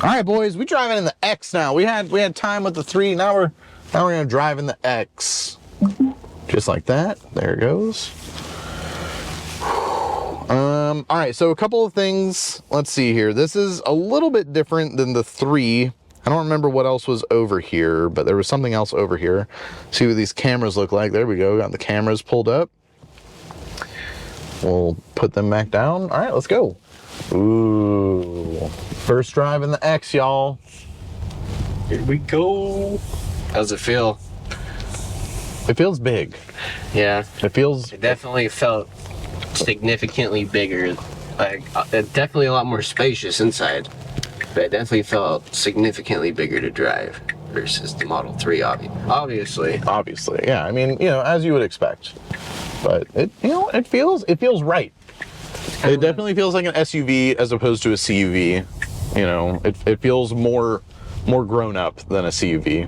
All right, boys, we driving in the X now. We had time with the 3. Now we're gonna drive in the X. Just like that. There it goes. All right, so a couple of things. Let's see here. This is a little bit different than the 3. I don't remember what else was over here, but there was something else over here. See what these cameras look like. There we go. Got the cameras pulled up. We'll put them back down. All right, let's go. Ooh. First drive in the X, y'all. Here we go. How's it feel? It feels big. Yeah. It definitely felt significantly bigger. Like, definitely a lot more spacious inside. But it definitely felt significantly bigger to drive versus the Model 3, obviously. Obviously, yeah. I mean, as you would expect. But it feels right. It definitely feels like an SUV as opposed to a CUV. It feels more grown up than a CUV.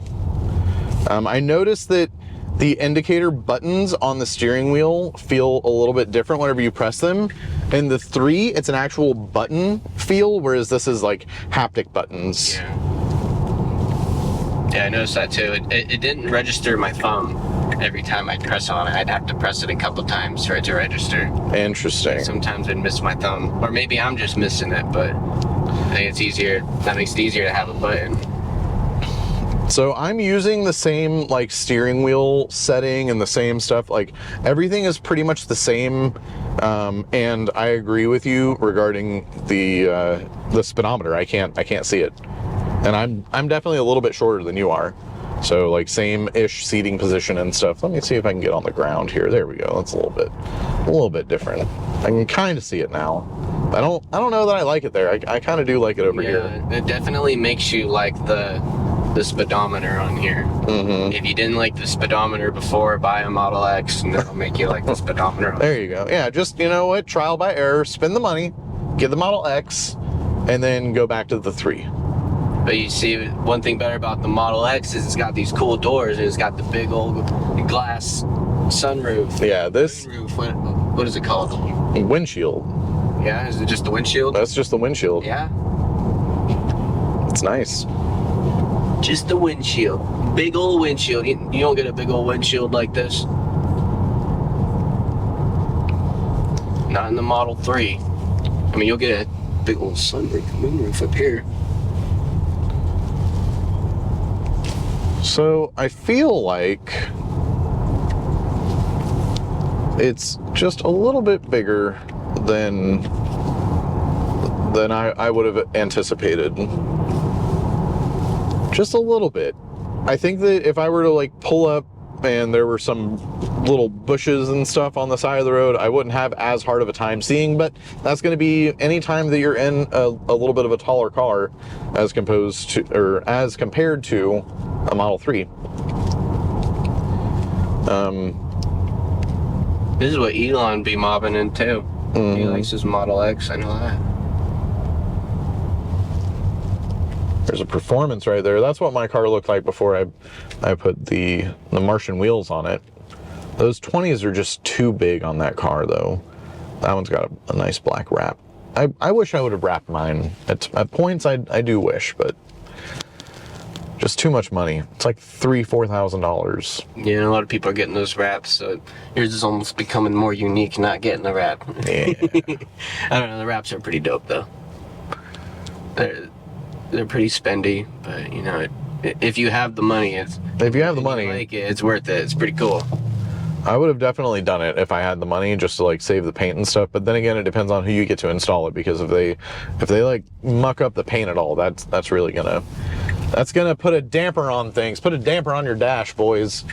I noticed that the indicator buttons on the steering wheel feel a little bit different whenever you press them. In the 3, it's an actual button feel, whereas this is like haptic buttons. Yeah, I noticed that too. It didn't register my thumb every time I'd press on it. I'd have to press it a couple times for it to register. Interesting. Sometimes I'd miss my thumb. Or maybe I'm just missing it, but I think it's easier. That makes it easier to have a button. So I'm using the same like steering wheel setting and the same stuff. Like everything is pretty much the same. And I agree with you regarding the speedometer. I can't see it. And I'm definitely a little bit shorter than you are. So like same-ish seating position and stuff. Let me see if I can get on the ground here. There we go. That's a little bit different. I can kind of see it now. I don't know that I like it there. I kind of do like it over here. It definitely makes you like the speedometer on here. If you didn't like the speedometer before, buy a Model X and it'll make you like the speedometer on There you go. Yeah, just, trial by error, spend the money, get the Model X, and then go back to the 3. But you see, one thing better about the Model X is it's got these cool doors and it's got the big old glass sunroof. Yeah, this... Moonroof. What is it called? Windshield. Yeah, is it just the windshield? That's just the windshield. Yeah. It's nice. Just the windshield. Big old windshield. You don't get a big old windshield like this. Not in the Model 3. I mean, you'll get a big old sunroof, moonroof up here. So I feel like it's just a little bit bigger than I would have anticipated. Just a little bit. I think that if I were to like pull up and there were some little bushes and stuff on the side of the road, I wouldn't have as hard of a time seeing, but that's going to be any time that you're in a little bit of a taller car as compared to a Model 3. This is what Elon be mobbing in too. He likes his Model X, I know that. There's a performance right there. That's what my car looked like before I put the Martian wheels on it. Those 20s are just too big on that car though. That one's got a nice black wrap. I wish I would have wrapped mine. At points I do wish, but just too much money. It's like $3,000-$4,000. Yeah, a lot of people are getting those wraps, so yours is almost becoming more unique not getting the wrap. Yeah. I don't know, the wraps are pretty dope though. They're pretty spendy, but if you have the money, it's worth it. It's pretty cool. I would have definitely done it if I had the money, just to like save the paint and stuff. But then again, it depends on who you get to install it, because if they like muck up the paint at all, that's really gonna put a damper on things. Put a damper on your dash, boys.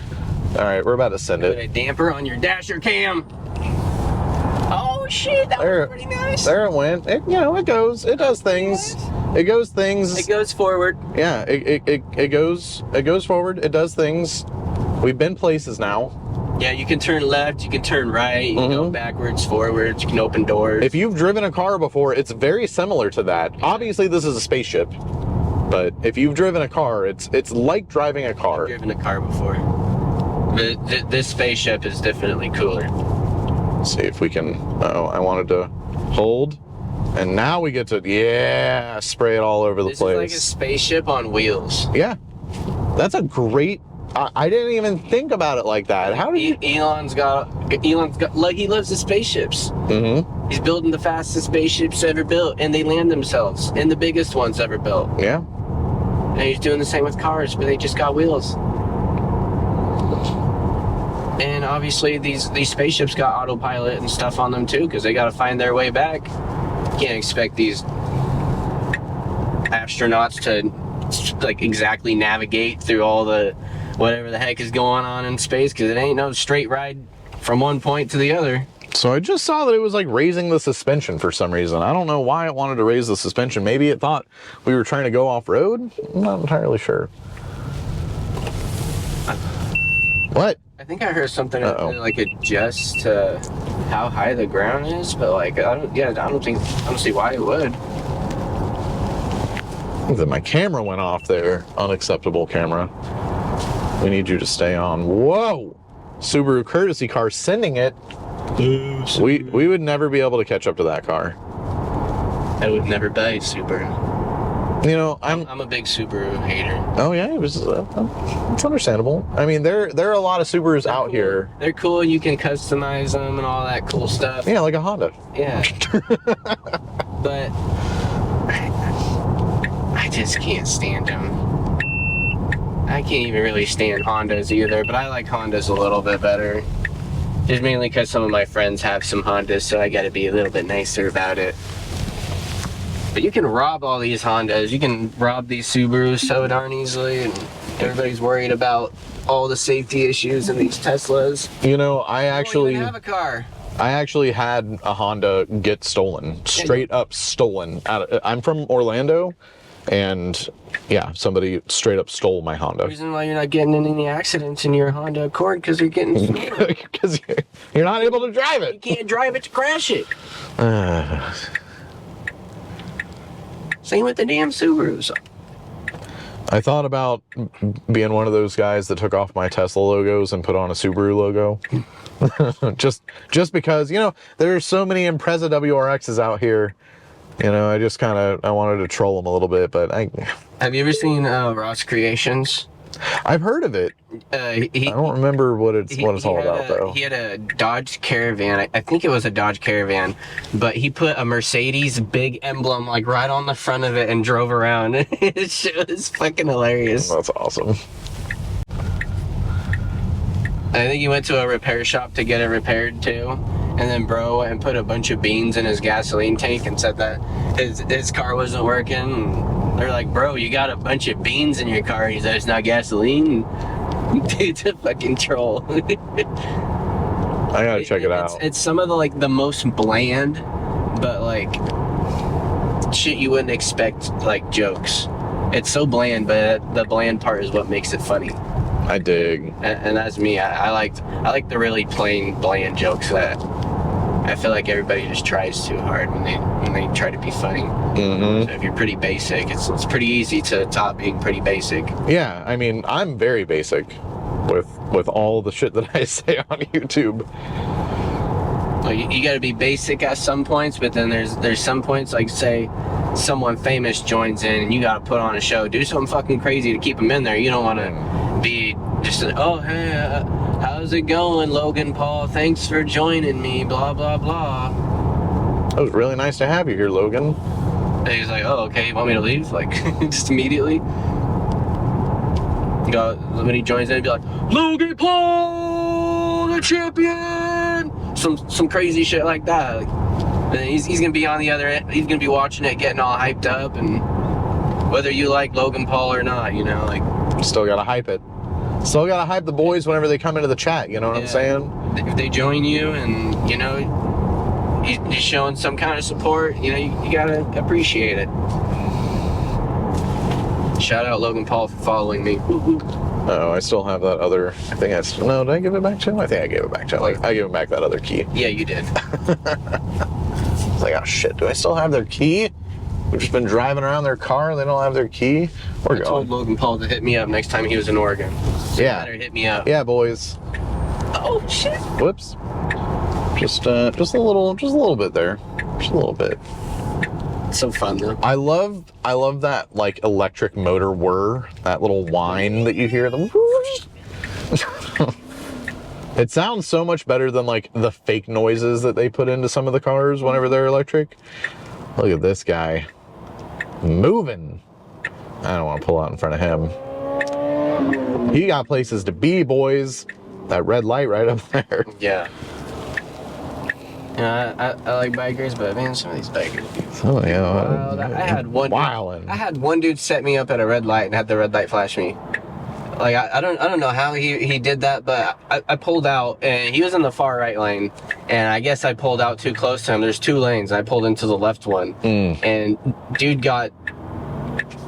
All right, we're about to send it. Put a damper on your dasher cam. Oh shit, that was pretty nice. There it went. It goes. It does things. It goes things. It goes forward. Yeah, it goes forward. It does things. We've been places now. Yeah, you can turn left, you can turn right, you can go backwards, forwards, you can open doors. If you've driven a car before, it's very similar to that. Obviously, this is a spaceship, but if you've driven a car, it's like driving a car. I've driven a car before. But this spaceship is definitely cooler. Let's see if we can... Oh, I wanted to hold. And now we get to, yeah, spray it all over the This place. is like a spaceship on wheels. Yeah. That's a great, I didn't even think about it like that. How did you? Elon's got, like, he loves the spaceships. Mm-hmm. He's building the fastest spaceships ever built, and they land themselves, and the biggest ones ever built. Yeah. And he's doing the same with cars, but they just got wheels. And obviously these spaceships got autopilot and stuff on them too, because they got to find their way back. Can't expect these astronauts to like exactly navigate through all the whatever the heck is going on in space, because it ain't no straight ride from one point to the other. So I just saw that it was like raising the suspension for some reason. I don't know why it wanted to raise the suspension. Maybe it thought we were trying to go off-road? I'm not entirely sure. What? I think I heard something like adjust to how high the ground is, but like I don't see why it would. Then my camera went off there. Unacceptable camera. We need you to stay on. Whoa! Subaru courtesy car sending it. We would never be able to catch up to that car. I would never buy a Subaru. You know, I'm a big Subaru hater. Oh yeah, it's understandable. I mean, there are a lot of Subarus out here. They're cool. You can customize them and all that cool stuff. Yeah, like a Honda. Yeah. But I just can't stand them. I can't even really stand Hondas either, but I like Hondas a little bit better. Just mainly because some of my friends have some Hondas, so I gotta be a little bit nicer about it. But you can rob all these Hondas. You can rob these Subarus so darn easily, and everybody's worried about all the safety issues in these Teslas. You know, I actually don't even have a car. I actually had a Honda get stolen, straight up stolen. I'm from Orlando, and yeah, somebody straight up stole my Honda. The reason why you're not getting in any accidents in your Honda Accord, because you're getting stolen. Because you're not able to drive it. You can't drive it to crash it. Same with the damn Subarus. I thought about being one of those guys that took off my Tesla logos and put on a Subaru logo. just because, you know, there's so many Impreza WRXs out here. You know, I just I wanted to troll them a little bit, but Have you ever seen Ross Creations? I've heard of it. I don't remember what it's all about though. He had a Dodge Caravan. I think it was a Dodge Caravan, but he put a Mercedes big emblem like right on the front of it and drove around. It was fucking hilarious. That's awesome. I think he went to a repair shop to get it repaired too. And then bro went and put a bunch of beans in his gasoline tank and said that his car wasn't working. They're like, bro, you got a bunch of beans in your car. He said, it's not gasoline. Dude's a fucking troll. I gotta check it out. It's some of the most bland, but like shit you wouldn't expect, like jokes. It's so bland, but the bland part is what makes it funny. I dig. And that's me. I like the really plain, bland jokes that I feel like everybody just tries too hard when they try to be funny. Mm-hmm. So if you're pretty basic, it's pretty easy to top being pretty basic. Yeah, I mean, I'm very basic with all the shit that I say on YouTube. Well, you got to be basic at some points, but then there's some points, like say someone famous joins in and you got to put on a show, do something fucking crazy to keep them in there. You don't want to be just oh hey, how's it going, Logan Paul? Thanks for joining me. Blah blah blah. It was really nice to have you here, Logan. And he's like, oh okay, you want me to leave? Like just immediately. You know, when he joins in, he'd be like, Logan Paul, the champion. Some crazy shit like that. Like, and he's gonna be on the other end. He's gonna be watching it, getting all hyped up, and whether you like Logan Paul or not, you know, like still gotta hype it. Still gotta hype the boys whenever they come into the chat. You know what I'm saying? If they join you, and you know he's showing some kind of support, you know, you gotta appreciate it. Shout out Logan Paul for following me. Oh, I still have that other. Did I give it back to him? I think I gave it back to him. Like, I gave him back that other key. Yeah, you did. It's like, oh shit, do I still have their key? We've just been driving around their car and they don't have their key. We're going. I told Logan Paul to hit me up next time he was in Oregon. So yeah. Better hit me up. Yeah, boys. Oh shit. Whoops. Just a little bit there. Just a little bit. So fun though. I love that like electric motor whir, that little whine that you hear. It sounds so much better than like the fake noises that they put into some of the cars whenever they're electric. Look at this guy moving. I don't want to pull out in front of him. He got places to be, boys. That red light right up there. Yeah. I like bikers, but man, some of these bikers. Oh yeah. Wild. I had one dude set me up at a red light and had the red light flash me. Like I don't know how he did that, but I pulled out and he was in the far right lane, and I guess I pulled out too close to him. There's 2 lanes. I pulled into the left one, and dude got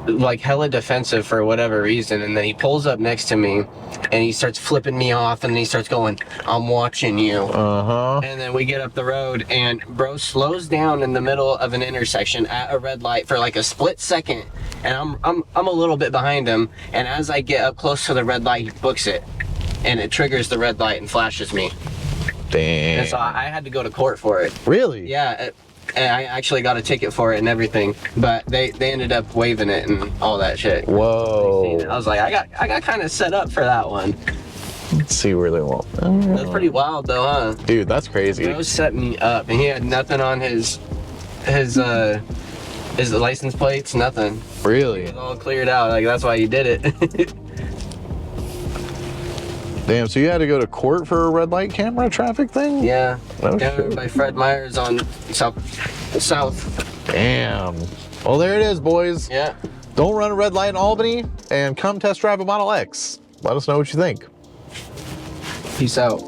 like hella defensive for whatever reason, and then he pulls up next to me and he starts flipping me off, and then he starts going, "I'm watching you." And then we get up the road and bro slows down in the middle of an intersection at a red light for like a split second, and I'm a little bit behind him, and as I get up close to the red light, he books it and it triggers the red light and flashes me. Damn. And so I had to go to court for it. Really? Yeah. And I actually got a ticket for it and everything, but they ended up waiving it and all that shit. Whoa. I was like, I got kind of set up for that one. Let's see where they want. That's pretty wild though, huh? Dude, that's crazy. Bro set me up, and he had nothing on his license plates, nothing. Really? It was all cleared out. Like that's why he did it. Damn, so you had to go to court for a red light camera traffic thing? Yeah. Oh, Down shit. by Fred Meyer's on south. Damn. Well, there it is, boys. Yeah. Don't run a red light in Albany, and come test drive a Model X. Let us know what you think. Peace out.